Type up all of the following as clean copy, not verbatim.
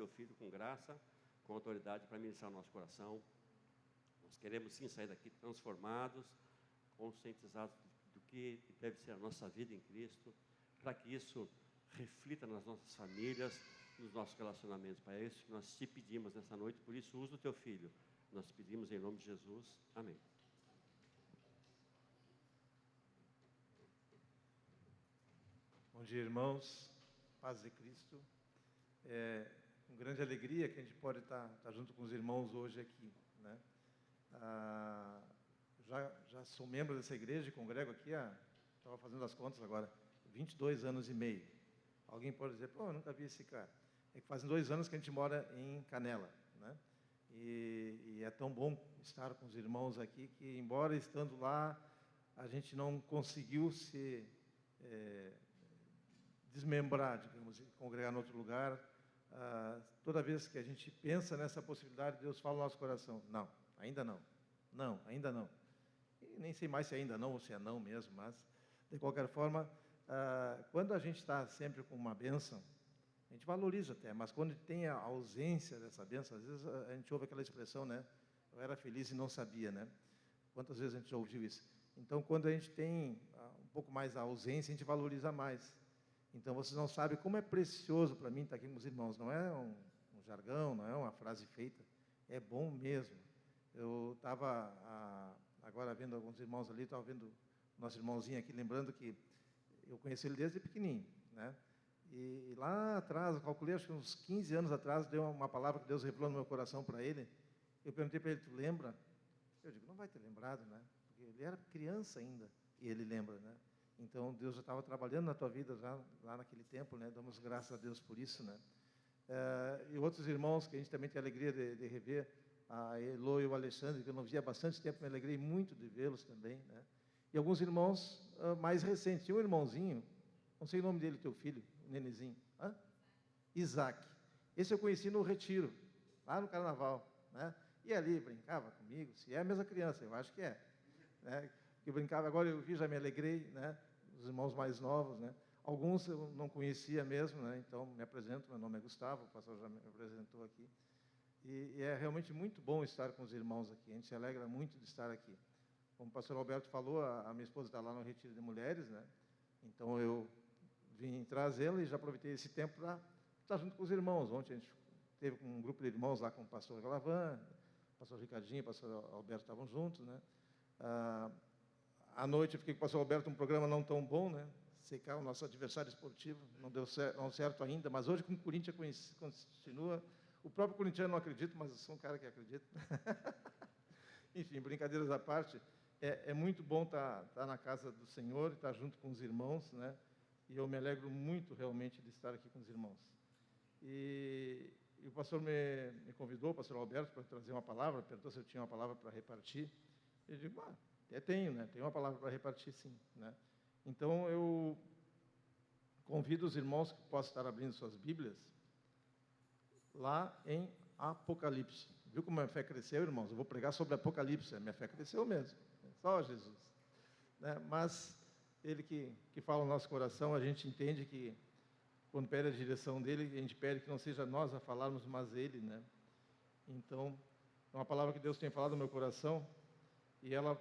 teu Filho com graça, com autoridade para ministrar o nosso coração. Nós queremos sim sair daqui transformados, conscientizados do que deve ser a nossa vida em Cristo, para que isso reflita nas nossas famílias, nos nossos relacionamentos. Pai, é isso que nós te pedimos nessa noite, por isso usa o teu Filho. Nós pedimos em nome de Jesus. Amém. Bom dia, irmãos. Paz de Cristo. É com grande alegria que a gente pode estar junto com os irmãos hoje aqui, né? Já sou membro dessa igreja e congrego aqui estava fazendo as contas agora, 22 anos e meio. Alguém pode dizer, pô, eu nunca vi esse cara. É que fazem 2 anos que a gente mora em Canela, né? E é tão bom estar com os irmãos aqui que, embora estando lá, a gente não conseguiu se desmembrar, digamos, congregar em outro lugar. Toda vez que a gente pensa nessa possibilidade, Deus fala no nosso coração, não, ainda não, não, ainda não. E nem sei mais se é ainda não ou se é não mesmo, mas, de qualquer forma, quando a gente está sempre com uma bênção, a gente valoriza até, mas quando tem a ausência dessa bênção, às vezes a gente ouve aquela expressão, né? Eu era feliz e não sabia, né? Quantas vezes a gente já ouviu isso? Então, quando a gente tem um pouco mais a ausência, a gente valoriza mais. Então, vocês não sabem como é precioso para mim estar aqui com os irmãos. Não é um jargão, não é uma frase feita. É bom mesmo. Eu estava agora vendo alguns irmãos ali, estava vendo o nosso irmãozinho aqui, lembrando que eu conheci ele desde pequenininho, né? E lá atrás, eu calculei, acho que uns 15 anos atrás, deu uma palavra que Deus revelou no meu coração para ele. Eu perguntei para ele, tu lembra? Eu digo, não vai ter lembrado, né? Porque ele era criança ainda, e ele lembra, né? Então, Deus já estava trabalhando na tua vida já, lá naquele tempo, né? Damos graças a Deus por isso, né? E outros irmãos que a gente também tem a alegria de rever, a Elo e o Alexandre, que eu não via há bastante tempo, me alegrei muito de vê-los também, né? E alguns irmãos mais recentes. Tinha um irmãozinho, não sei o nome dele, teu filho, o nenezinho. Isaac. Esse eu conheci no retiro, lá no carnaval, né? E ali brincava comigo, se é a mesma criança, eu acho que é, né? Que brincava, agora eu vi, já me alegrei, né? Os irmãos mais novos, né? Alguns eu não conhecia mesmo, né? Então me apresento, meu nome é Gustavo, o pastor já me apresentou aqui. E é realmente muito bom estar com os irmãos aqui, a gente se alegra muito de estar aqui. Como o pastor Alberto falou, a minha esposa está lá no retiro de mulheres, né? Então eu vim trazê-la e já aproveitei esse tempo para estar junto com os irmãos. Ontem a gente teve um grupo de irmãos lá com o pastor Galavan, o pastor Ricardinho e o pastor Alberto estavam juntos, né? À noite eu fiquei com o pastor Alberto, um programa não tão bom, né? Secar o nosso adversário esportivo, não deu certo ainda, mas hoje com o Corinthians continua. O próprio corintiano não acredita, mas eu sou um cara que acredita. Enfim, brincadeiras à parte, é muito bom estar na casa do Senhor, estar junto com os irmãos, né? E eu me alegro muito realmente de estar aqui com os irmãos. E o pastor me convidou, o pastor Alberto, para trazer uma palavra, perguntou se eu tinha uma palavra para repartir. Eu digo, até tenho, né? Tenho uma palavra para repartir, sim, né? Então, eu convido os irmãos que possam estar abrindo suas Bíblias lá em Apocalipse. Viu como a minha fé cresceu, irmãos? Eu vou pregar sobre Apocalipse, a minha fé cresceu mesmo, só Jesus, né? Mas Ele que fala no nosso coração, a gente entende que quando pede a direção dEle, a gente pede que não seja nós a falarmos, mas Ele, né? Então, é uma palavra que Deus tem falado no meu coração, e ela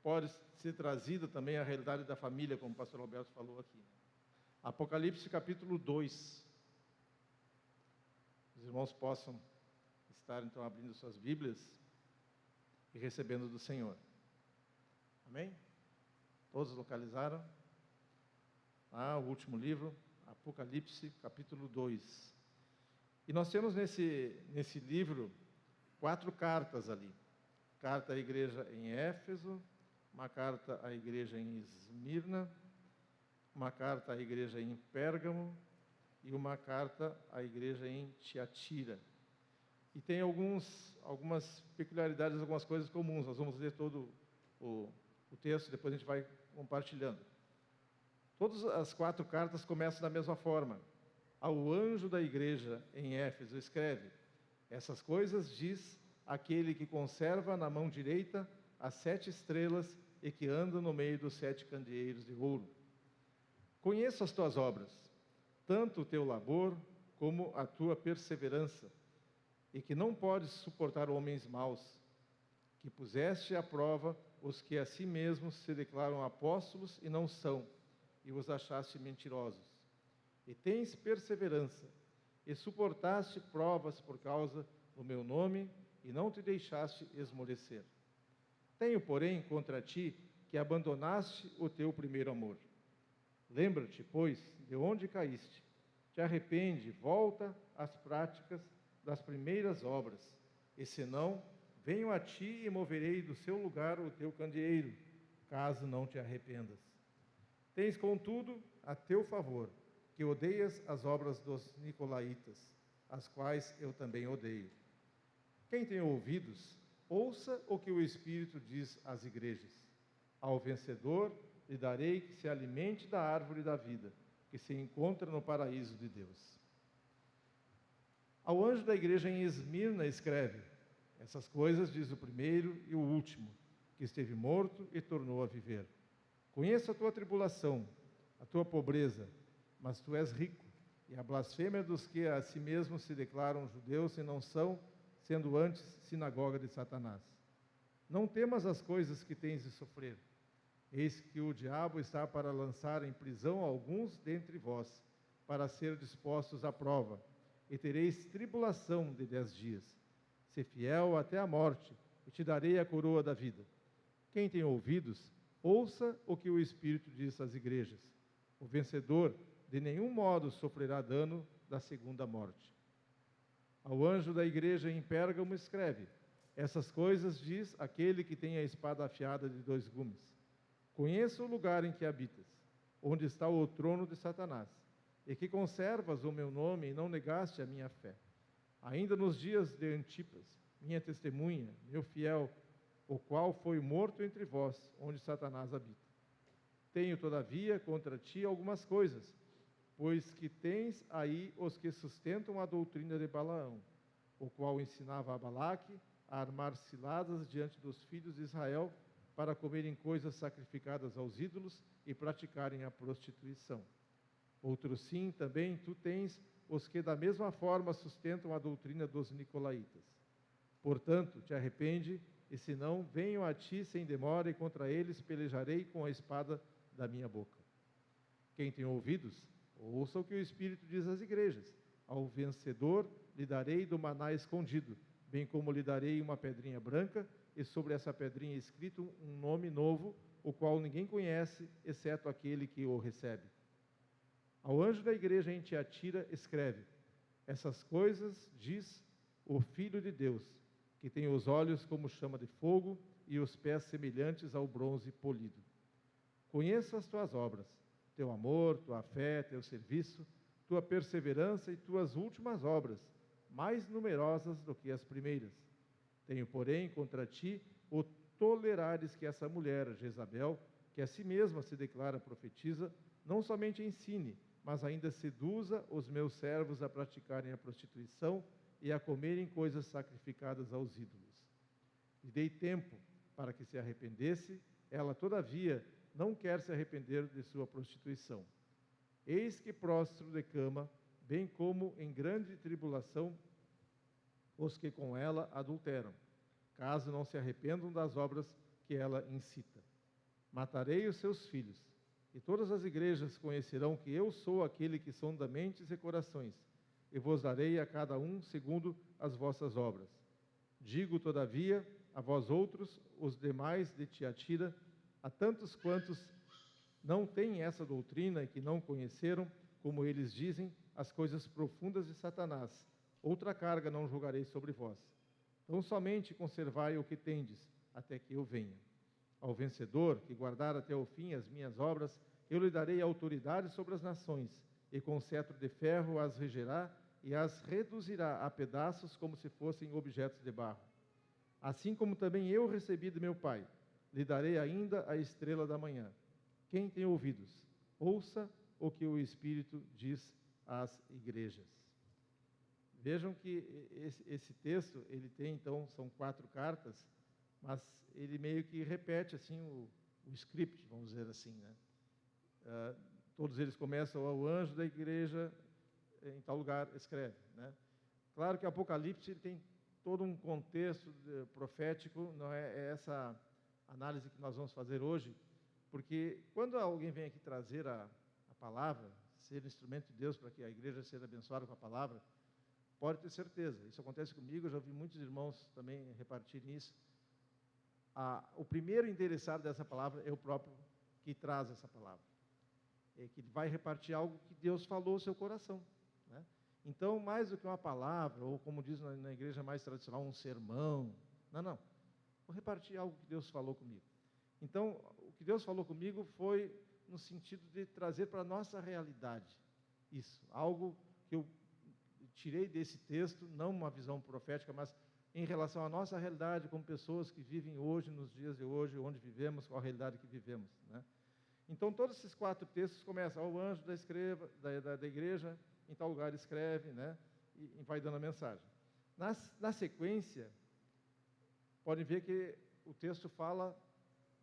pode ser trazida também à realidade da família, como o pastor Alberto falou aqui. Apocalipse capítulo 2. Os irmãos possam estar, então, abrindo suas Bíblias e recebendo do Senhor. Amém? Todos localizaram? O último livro, Apocalipse, capítulo 2. E nós temos nesse livro 4 cartas ali. Carta à igreja em Éfeso, uma carta à igreja em Esmirna, uma carta à igreja em Pérgamo e uma carta à igreja em Tiatira. E tem algumas peculiaridades, algumas coisas comuns. Nós vamos ler todo o texto, depois a gente vai compartilhando. Todas as 4 cartas começam da mesma forma. Ao anjo da igreja em Éfeso escreve: essas coisas diz aquele que conserva na mão direita as 7 estrelas e que anda no meio dos 7 candeeiros de ouro. Conheço as tuas obras, tanto o teu labor como a tua perseverança, e que não podes suportar homens maus, que puseste à prova os que a si mesmos se declaram apóstolos e não são, e os achaste mentirosos. E tens perseverança, e suportaste provas por causa do meu nome, e não te deixaste esmorecer. Tenho, porém, contra ti que abandonaste o teu primeiro amor. Lembra-te, pois, de onde caíste. Te arrepende, volta às práticas das primeiras obras, e senão, venho a ti e moverei do seu lugar o teu candeeiro, caso não te arrependas. Tens, contudo, a teu favor, que odeias as obras dos nicolaítas, as quais eu também odeio. Quem tem ouvidos, ouça o que o Espírito diz às igrejas. Ao vencedor lhe darei que se alimente da árvore da vida, que se encontra no paraíso de Deus. Ao anjo da igreja em Esmirna escreve: essas coisas diz o primeiro e o último, que esteve morto e tornou a viver. Conheço a tua tribulação, a tua pobreza, mas tu és rico, e a blasfêmia dos que a si mesmos se declaram judeus e não são, sendo antes sinagoga de Satanás. Não temas as coisas que tens de sofrer. Eis que o diabo está para lançar em prisão alguns dentre vós, para ser dispostos à prova, e tereis tribulação de 10 dias. Se fiel até a morte, e te darei a coroa da vida. Quem tem ouvidos, ouça o que o Espírito diz às igrejas. O vencedor de nenhum modo sofrerá dano da segunda morte. Ao anjo da igreja em Pérgamo escreve: essas coisas diz aquele que tem a espada afiada de 2 gumes. Conheço o lugar em que habitas, onde está o trono de Satanás, e que conservas o meu nome e não negaste a minha fé. Ainda nos dias de Antipas, minha testemunha, meu fiel, o qual foi morto entre vós, onde Satanás habita. Tenho, todavia, contra ti algumas coisas, pois que tens aí os que sustentam a doutrina de Balaão, o qual ensinava a Balaque a armar ciladas diante dos filhos de Israel, para comerem coisas sacrificadas aos ídolos e praticarem a prostituição. Outros sim, também tu tens os que da mesma forma sustentam a doutrina dos nicolaítas. Portanto, te arrepende, e se não, venho a ti sem demora, e contra eles pelejarei com a espada da minha boca. Quem tem ouvidos, ouça o que o Espírito diz às igrejas. Ao vencedor lhe darei do maná escondido, bem como lhe darei uma pedrinha branca, e sobre essa pedrinha escrito um nome novo, o qual ninguém conhece, exceto aquele que o recebe. Ao anjo da igreja em Tiatira escreve: essas coisas diz o Filho de Deus, que tem os olhos como chama de fogo e os pés semelhantes ao bronze polido. Conheço as tuas obras, teu amor, tua fé, teu serviço, tua perseverança e tuas últimas obras, mais numerosas do que as primeiras. Tenho, porém, contra ti o tolerares que essa mulher, Jezabel, que a si mesma se declara profetisa, não somente ensine, mas ainda seduza os meus servos a praticarem a prostituição e a comerem coisas sacrificadas aos ídolos. Lhe dei tempo para que se arrependesse, ela, todavia, não quer se arrepender de sua prostituição. Eis que prostro de cama, bem como em grande tribulação, os que com ela adulteram, caso não se arrependam das obras que ela incita. Matarei os seus filhos, e todas as igrejas conhecerão que eu sou aquele que sonda mentes e corações, e vos darei a cada um segundo as vossas obras. Digo, todavia, a vós outros, os demais de Tiatira, a tantos quantos não têm essa doutrina e que não conheceram, como eles dizem, as coisas profundas de Satanás, outra carga não julgarei sobre vós. Então somente conservai o que tendes, até que eu venha. Ao vencedor, que guardar até o fim as minhas obras, eu lhe darei autoridade sobre as nações, e com cetro de ferro as regerá e as reduzirá a pedaços como se fossem objetos de barro. Assim como também eu recebi de meu Pai, lhe darei ainda a estrela da manhã. Quem tem ouvidos, ouça o que o Espírito diz às igrejas. Vejam que esse texto, ele tem, então, são 4 cartas, mas ele meio que repete, assim, o script, vamos dizer assim, né? Todos eles começam ao anjo da igreja em tal lugar escreve, né? Claro que Apocalipse ele tem todo um contexto profético, não é essa análise que nós vamos fazer hoje, porque quando alguém vem aqui trazer a palavra, ser instrumento de Deus para que a igreja seja abençoada com a palavra, pode ter certeza, isso acontece comigo, eu já ouvi muitos irmãos também repartirem isso. O primeiro interessado dessa palavra é o próprio que traz essa palavra, que vai repartir algo que Deus falou ao seu coração, né? Então, mais do que uma palavra, ou como diz na igreja mais tradicional, um sermão, não, vou repartir algo que Deus falou comigo. Então, o que Deus falou comigo foi no sentido de trazer para a nossa realidade isso, algo que eu tirei desse texto, não uma visão profética, mas em relação à nossa realidade como pessoas que vivem hoje, nos dias de hoje, onde vivemos, qual a realidade que vivemos, né? Então, todos esses 4 textos começam, ao anjo da igreja, em tal lugar escreve, né? E vai dando a mensagem. Na sequência, podem ver que o texto fala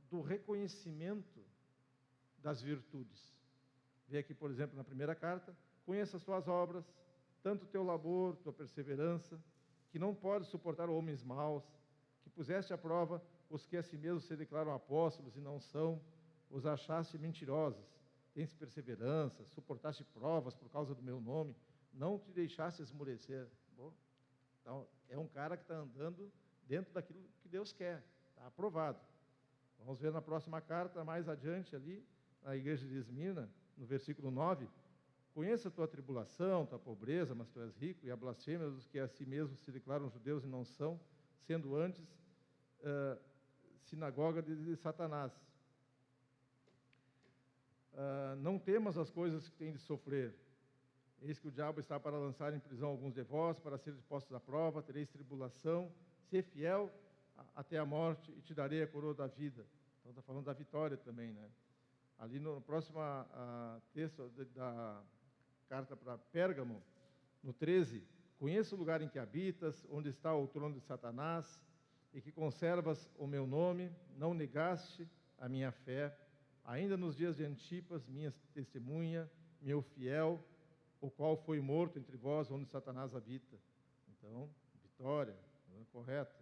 do reconhecimento das virtudes. Vê aqui, por exemplo, na primeira carta, conheça as tuas obras, tanto o teu labor, tua perseverança, que não podes suportar homens maus, que puseste à prova os que a si mesmos se declaram apóstolos e não são, os achaste mentirosos, tens perseverança, suportaste provas por causa do meu nome, não te deixaste esmorecer. Bom, então, é um cara que está andando dentro daquilo que Deus quer, está aprovado. Vamos ver na próxima carta, mais adiante ali, na igreja de Esmirna, no versículo 9, conheça a tua tribulação, tua pobreza, mas tu és rico, e a blasfêmia dos que a si mesmos se declaram judeus e não são, sendo antes sinagoga de Satanás. Não temas as coisas que tem de sofrer. Eis que o diabo está para lançar em prisão alguns de vós, para serem postos à prova, tereis tribulação, ser fiel até a morte, e te darei a coroa da vida. Então está falando da vitória também, né? Ali no próximo texto da carta para Pérgamo, no 13, conheça o lugar em que habitas, onde está o trono de Satanás, e que conservas o meu nome, não negaste a minha fé, ainda nos dias de Antipas, minha testemunha, meu fiel, o qual foi morto entre vós, onde Satanás habita. Então, vitória, correto.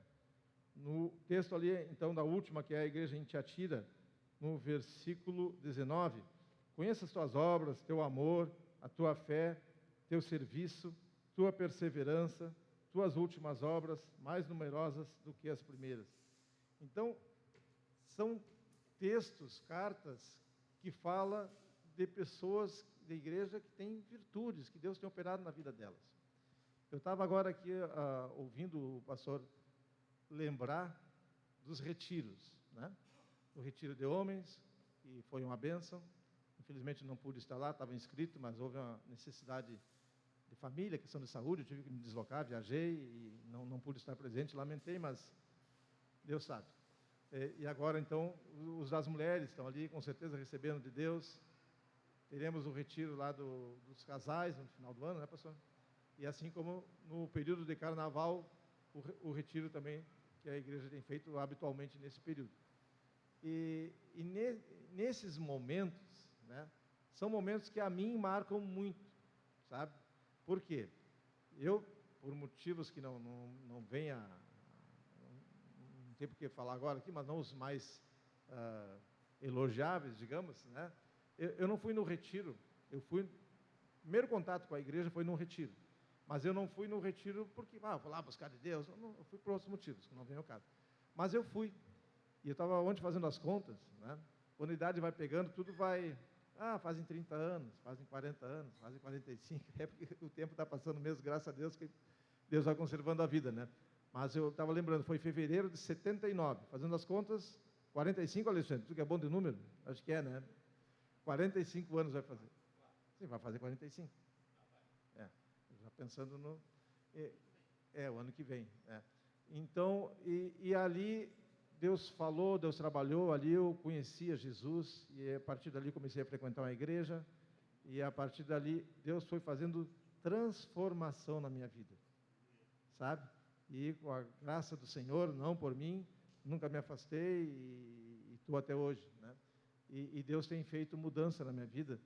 No texto ali, então, da última, que é a igreja em Tiatira, no versículo 19, conheça as tuas obras, teu amor, a tua fé, teu serviço, tua perseverança, tuas últimas obras, mais numerosas do que as primeiras. Então, são textos, cartas, que falam de pessoas da igreja que têm virtudes, que Deus tem operado na vida delas. Eu estava agora aqui ouvindo o pastor lembrar dos retiros, né? O retiro de homens, que foi uma bênção. Infelizmente não pude estar lá, estava inscrito, mas houve uma necessidade de família, questão de saúde, eu tive que me deslocar, viajei e não pude estar presente, lamentei, mas Deus sabe. E agora, então, os das mulheres estão ali, com certeza, recebendo de Deus. Teremos o retiro lá dos casais no final do ano, né, pastor? E assim como no período de carnaval, o retiro também, que a igreja tem feito habitualmente nesse período. Nesses momentos, né, são momentos que a mim marcam muito, sabe? Por quê? Eu, por motivos que não venha, não tem por que falar agora aqui, mas não os mais elogiáveis, digamos, né? Eu não fui no retiro, o primeiro contato com a igreja foi no retiro, mas eu não fui no retiro porque, vou lá buscar de Deus, eu fui por outros motivos, que não vem ao caso. Mas eu fui, e eu estava ontem fazendo as contas, né? Quando a idade vai pegando, tudo vai, fazem 30 anos, fazem 40 anos, fazem 45, é porque o tempo está passando mesmo, graças a Deus, que Deus vai conservando a vida, né? Mas eu estava lembrando, foi em fevereiro de 79, fazendo as contas, 45, Alexandre, tu que é bom de número? Acho que é, né? 45 anos vai fazer. Sim, vai fazer 45. Já pensando no... o ano que vem. Então, e ali Deus falou, Deus trabalhou, ali eu conhecia Jesus, e a partir dali comecei a frequentar uma igreja, e a partir dali Deus foi fazendo transformação na minha vida, sabe? E com a graça do Senhor, não por mim, nunca me afastei, e estou até hoje, né? E Deus tem feito mudança na minha vida,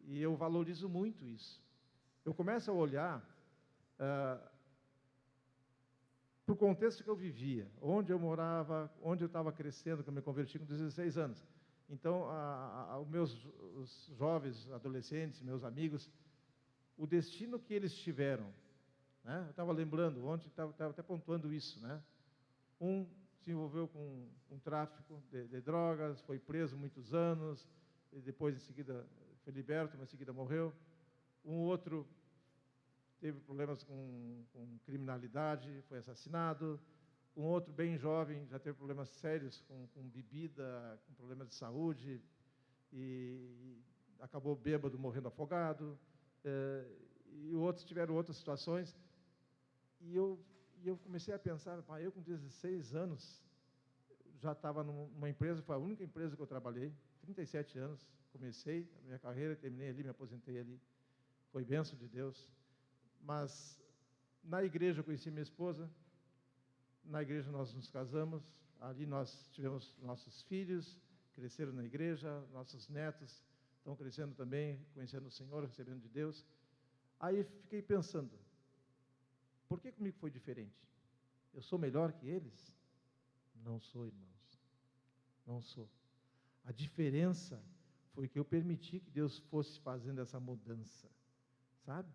e eu valorizo muito isso. eu começo a olhar para o contexto que eu vivia, onde eu morava, onde eu estava crescendo, que eu me converti com 16 anos. Então, os jovens, adolescentes, meus amigos, o destino que eles tiveram, né? Eu estava lembrando, ontem estava até pontuando isso, né? Um se envolveu com tráfico de drogas, foi preso muitos anos, e depois, em seguida, foi liberto, mas em seguida morreu. Um outro teve problemas com criminalidade, foi assassinado. Um outro, bem jovem, já teve problemas sérios com bebida, com problemas de saúde, e acabou bêbado, morrendo afogado. E outros tiveram outras situações. E eu comecei a pensar, eu com 16 anos, já estava numa empresa, foi a única empresa que eu trabalhei, 37 anos, comecei a minha carreira, terminei ali, me aposentei ali. Foi bênção de Deus. Mas na igreja eu conheci minha esposa, na igreja nós nos casamos, ali nós tivemos nossos filhos, cresceram na igreja, nossos netos estão crescendo também, conhecendo o Senhor, recebendo de Deus. Aí fiquei pensando, por que comigo foi diferente? Eu sou melhor que eles? Não sou, irmãos. Não sou. A diferença foi que eu permiti que Deus fosse fazendo essa mudança. Sabe?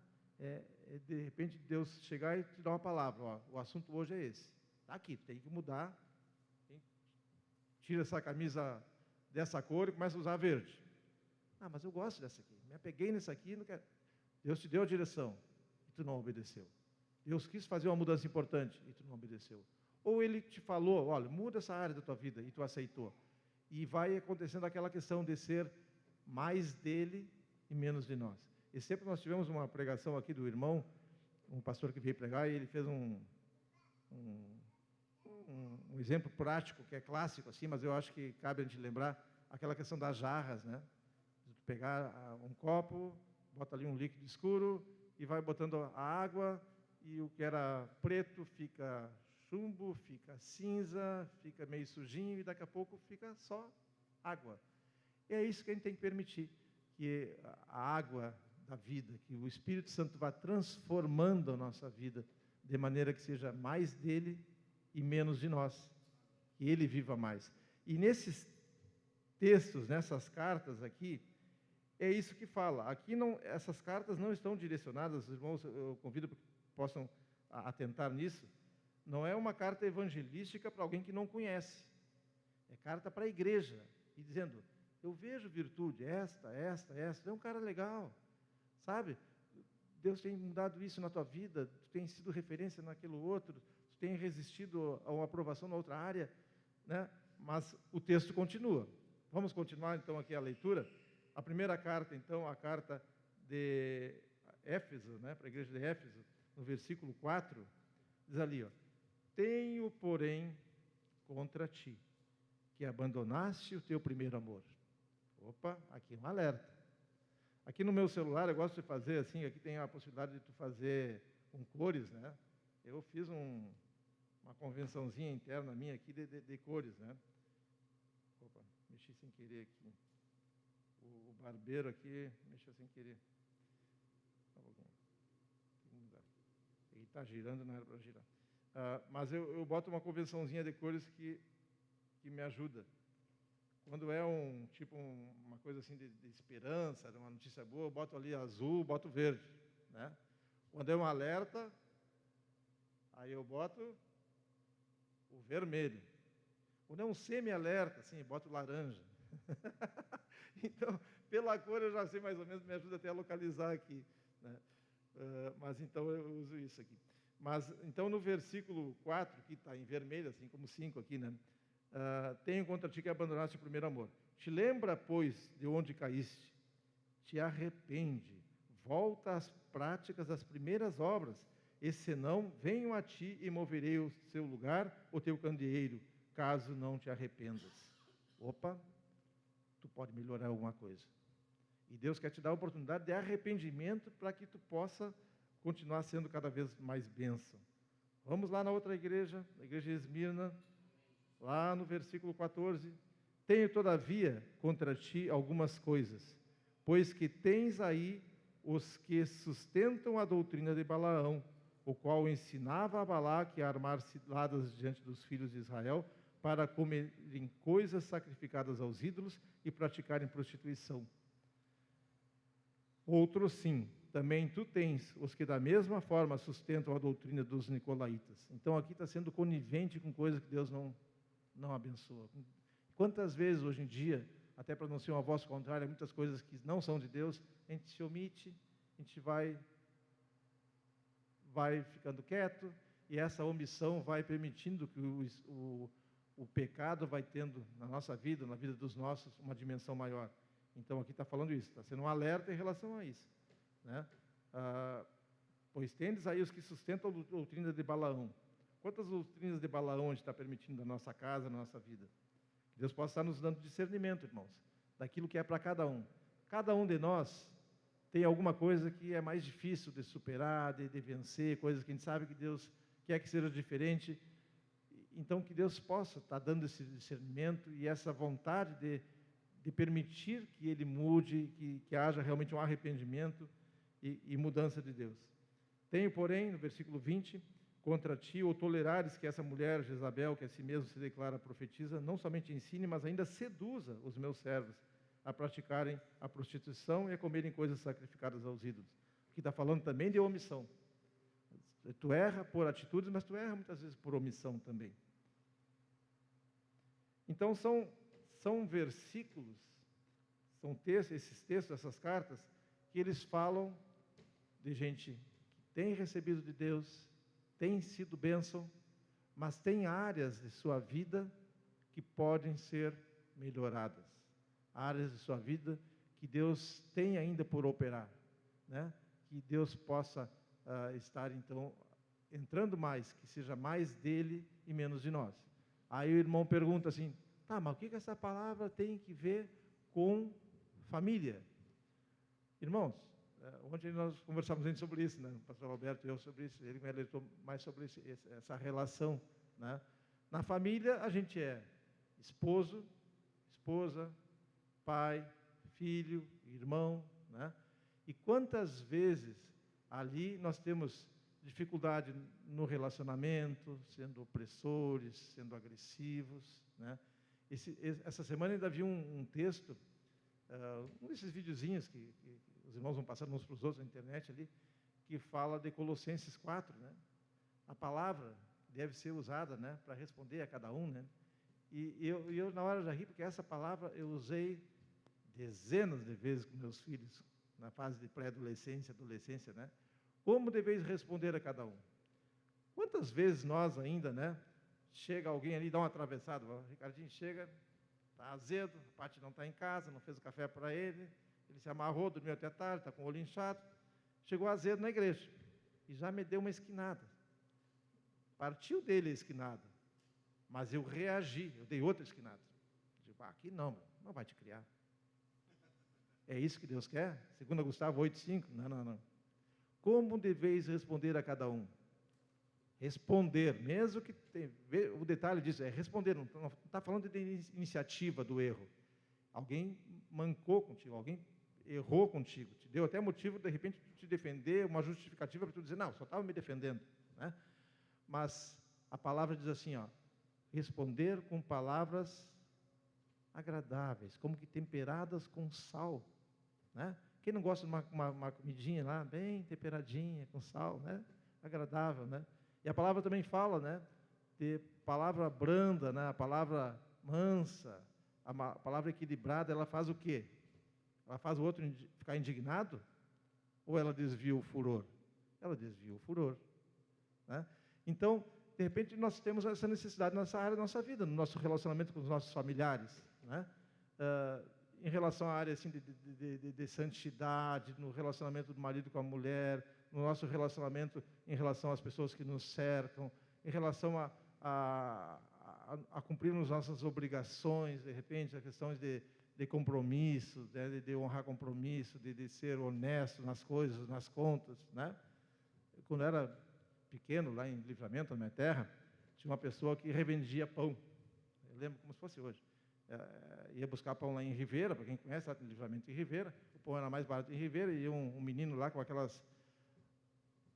De repente, Deus chegar e te dar uma palavra. Ó, o assunto hoje é esse. Está aqui, tem que mudar. Tira essa camisa dessa cor e começa a usar verde. Ah, mas eu gosto dessa aqui. Me apeguei nessa aqui. Não quero. Deus te deu a direção e tu não obedeceu. Deus quis fazer uma mudança importante e tu não obedeceu. Ou Ele te falou, olha, muda essa área da tua vida e tu aceitou. E vai acontecendo aquela questão de ser mais dele e menos de nós. E sempre nós tivemos uma pregação aqui do irmão, um pastor que veio pregar, e ele fez um exemplo prático, que é clássico, assim, mas eu acho que cabe a gente lembrar, aquela questão das jarras, né? De pegar um copo, bota ali um líquido escuro, e vai botando a água, e o que era preto fica chumbo, fica cinza, fica meio sujinho, e daqui a pouco fica só água. E é isso que a gente tem que permitir, que a água da vida, que o Espírito Santo vá transformando a nossa vida, de maneira que seja mais dele e menos de nós, que ele viva mais. E nesses textos, nessas cartas aqui, é isso que fala. Aqui não, essas cartas não estão direcionadas, irmãos, eu convido para que possam atentar nisso, não é uma carta evangelística para alguém que não conhece, é carta para a igreja, e dizendo, eu vejo virtude, esta, é um cara legal, sabe? Deus tem mudado isso na tua vida, tu tem sido referência naquilo outro, tu tem resistido a uma aprovação na outra área, né? Mas o texto continua. Vamos continuar então aqui a leitura. A primeira carta, então, a carta de Éfeso, né, para a igreja de Éfeso, no versículo 4, diz ali, ó, tenho, porém, contra ti, que abandonaste o teu primeiro amor. Opa, aqui um alerta. Aqui no meu celular, eu gosto de fazer assim, aqui tem a possibilidade de tu fazer com cores, né? Eu fiz uma convençãozinha interna minha aqui de cores, né? Opa, mexi sem querer aqui. O barbeiro aqui mexeu sem querer. Ele está girando, não era para girar. Mas eu boto uma convençãozinha de cores que me ajuda. Quando é uma coisa assim de esperança, de uma notícia boa, eu boto ali azul, boto verde, né? Quando é um alerta, aí eu boto o vermelho. Quando é um semi-alerta, assim, boto laranja. Então, pela cor eu já sei mais ou menos, me ajuda até a localizar aqui, né? Mas então eu uso isso aqui. Mas então no versículo 4, que está em vermelho, assim como 5 aqui, né? Tenho contra ti que abandonaste o primeiro amor. Te lembra, pois, de onde caíste, te arrepende, volta às práticas das primeiras obras, e senão venho a ti e moverei o seu lugar, o teu candeeiro, caso não te arrependas. Opa, tu pode melhorar alguma coisa. E Deus quer te dar a oportunidade de arrependimento para que tu possa continuar sendo cada vez mais bênção. Vamos lá na outra igreja, a igreja de Esmirna, lá no versículo 14. Tenho, todavia, contra ti algumas coisas, pois que tens aí os que sustentam a doutrina de Balaão, o qual ensinava a Balaque a armar ciladas diante dos filhos de Israel para comerem coisas sacrificadas aos ídolos e praticarem prostituição. Outro sim, também tu tens os que da mesma forma sustentam a doutrina dos nicolaítas. Então aqui está sendo conivente com coisas que Deus não abençoa. Quantas vezes hoje em dia, até para não ser uma voz contrária, muitas coisas que não são de Deus, a gente se omite, a gente vai ficando quieto, e essa omissão vai permitindo que o pecado vai tendo na nossa vida, na vida dos nossos, uma dimensão maior. Então aqui está falando isso, está sendo um alerta em relação a isso, né? Pois tendes aí os que sustentam a doutrina de Balaão. Quantas doutrinas de Balaão a gente está permitindo na nossa casa, na nossa vida? Que Deus possa estar nos dando discernimento, irmãos, daquilo que é para cada um. Cada um de nós tem alguma coisa que é mais difícil de superar, de vencer, coisas que a gente sabe que Deus quer que seja diferente. Então, que Deus possa estar dando esse discernimento e essa vontade de permitir que Ele mude, que haja realmente um arrependimento e mudança de Deus. Tenho, porém, no versículo 20, contra ti, ou tolerares que essa mulher, Jezabel, que a si mesmo se declara profetiza, não somente ensine, mas ainda seduza os meus servos a praticarem a prostituição e a comerem coisas sacrificadas aos ídolos. Aqui está falando também de omissão. Tu erra por atitudes, mas tu erra muitas vezes por omissão também. Então são versículos, são textos, esses textos, essas cartas, que eles falam de gente que tem recebido de Deus, tem sido bênção, mas tem áreas de sua vida que podem ser melhoradas. Áreas de sua vida que Deus tem ainda por operar, né? Que Deus possa estar, então, entrando mais, que seja mais dele e menos de nós. Aí o irmão pergunta assim, tá, mas o que essa palavra tem que ver com família? Irmãos, ontem nós conversávamos sobre isso, né? O pastor Alberto e eu sobre isso, ele me alertou mais sobre essa relação, né? Na família, a gente é esposo, esposa, pai, filho, irmão, né? E quantas vezes ali nós temos dificuldade no relacionamento, sendo opressores, sendo agressivos, né? Essa semana ainda vi um texto, um desses videozinhos que os irmãos vão passando uns para os outros na internet ali, que fala de Colossenses 4, né? A palavra deve ser usada, né, para responder a cada um, né? E eu na hora já ri, porque essa palavra eu usei dezenas de vezes com meus filhos, na fase de pré-adolescência, adolescência, né? Como deveis responder a cada um? Quantas vezes nós ainda, né? Chega alguém ali, dá uma atravessada, o Ricardinho chega, está azedo, a Paty não está em casa, não fez o café para ele, ele se amarrou, dormiu até tarde, está com o olho inchado, chegou azedo na igreja, e já me deu uma esquinada. Partiu dele a esquinada, mas eu reagi, eu dei outra esquinada. Digo, aqui não vai te criar. É isso que Deus quer? Segundo Gustavo 8,5? Não. Como deveis responder a cada um? Responder, mesmo que o detalhe disso é responder, não está falando de iniciativa do erro. Alguém mancou contigo, alguém errou contigo, te deu até motivo, de repente, de te defender, uma justificativa para tu dizer, não, só estava me defendendo, né? Mas a palavra diz assim, ó, responder com palavras agradáveis, como que temperadas com sal, né? Quem não gosta de uma comidinha lá, bem temperadinha, com sal, né? Agradável, né? E a palavra também fala, né, de palavra branda, né, a palavra mansa, a palavra equilibrada, ela faz o quê? Ela faz o outro ficar indignado? Ou ela desvia o furor? Ela desvia o furor, né? Então, de repente, nós temos essa necessidade nessa área da nossa vida, no nosso relacionamento com os nossos familiares, né? Em relação à área assim, de santidade, no relacionamento do marido com a mulher, no nosso relacionamento em relação às pessoas que nos cercam, em relação a cumprirmos nossas obrigações, de repente, as questões de compromisso, né, de honrar compromisso, de ser honesto nas coisas, nas contas, né? Quando eu era pequeno, lá em Livramento, na minha terra, tinha uma pessoa que revendia pão. Eu lembro como se fosse hoje. ia buscar pão lá em Ribeira, para quem conhece, lá tem Livramento em Ribeira, o pão era mais barato em Ribeira, e um menino lá com aquelas,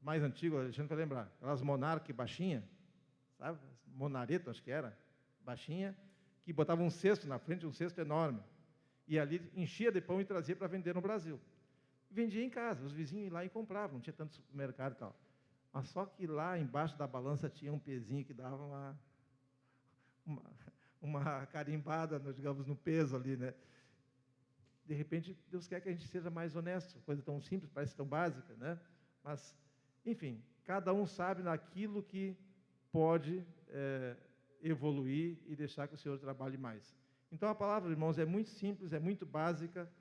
mais antigas, deixa eu lembrar, aquelas Monarch baixinha, sabe? Monareto, acho que era, baixinha, que botava um cesto na frente, um cesto enorme, e ali enchia de pão e trazia para vender no Brasil. Vendia em casa, os vizinhos iam lá e compravam, não tinha tanto supermercado e tal. Mas só que lá embaixo da balança tinha um pezinho que dava uma carimbada, digamos, no peso ali, né? De repente, Deus quer que a gente seja mais honesto, coisa tão simples, parece tão básica, né? Mas, enfim, cada um sabe naquilo que pode evoluir e deixar que o Senhor trabalhe mais. Então, a palavra, irmãos, é muito simples, é muito básica,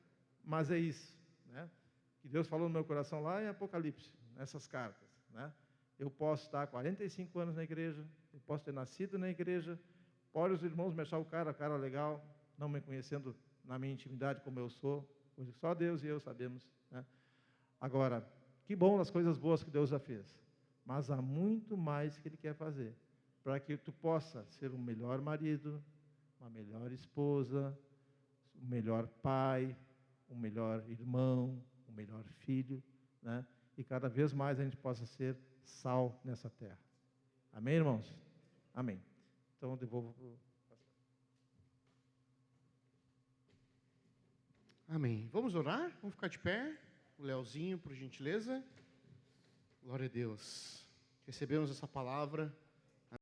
mas é isso, né? Que Deus falou no meu coração lá em Apocalipse, nessas cartas, né? Eu posso estar há 45 anos na igreja, eu posso ter nascido na igreja, pode os irmãos me achar o cara legal, não me conhecendo na minha intimidade como eu sou, coisa que só Deus e eu sabemos, né? Agora, que bom as coisas boas que Deus já fez, mas há muito mais que Ele quer fazer, para que tu possa ser um melhor marido, uma melhor esposa, um melhor pai, um melhor irmão, um melhor filho, né? E cada vez mais a gente possa ser sal nessa terra. Amém, irmãos? Amém. Então, eu devolvo para o pastor. Amém. Vamos orar? Vamos ficar de pé? O Leozinho, por gentileza. Glória a Deus. Recebemos essa palavra